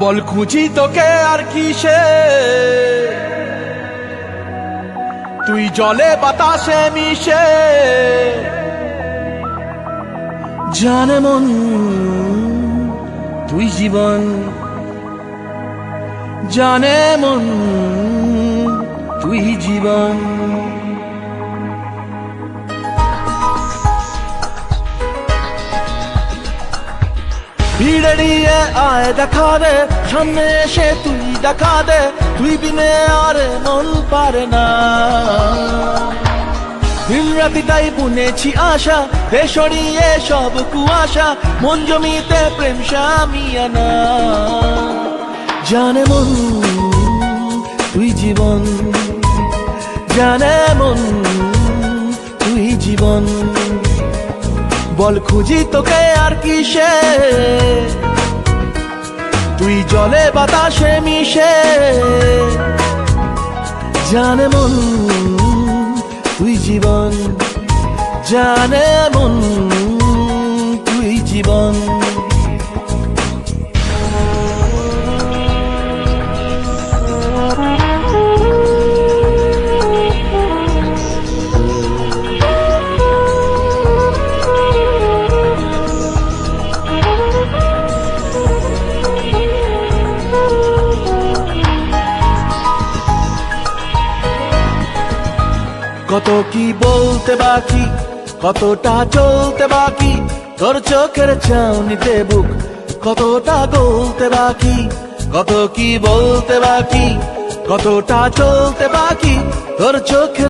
বল খুঁজি তোকে আর কিসে, তুই জলে বাতাসে মিশে। জানে মন তুই জীবন, জানে মন তুই জীবন। ভিড়ে নিয়ে আয় দেখা দে, সামনে এসে তুই দেখা দে, তুই বিনে আর মন পারে না। দিন রাতিটাই বুনেছি আশা, দে সরিয়ে সব কুয়াশা, মন জমিতে প্রেম শামিয়ানা। জানে মন তুই জীবন, জানে মন তুই জীবন। বল খুঁজি তোকে আর কিসে, তুই জলে বাতাসে মিশে। জানে মন তুই জীবন, জানে মন তুই জীবন। কত কি বলতে বাকি, কতটা চলতে বাকি, তোর চোখের চাউনিতে বুক কতটা গলতে বাকি। কত কি বলতে বাকি, কতটা চলতে বাকি, তোর চোখের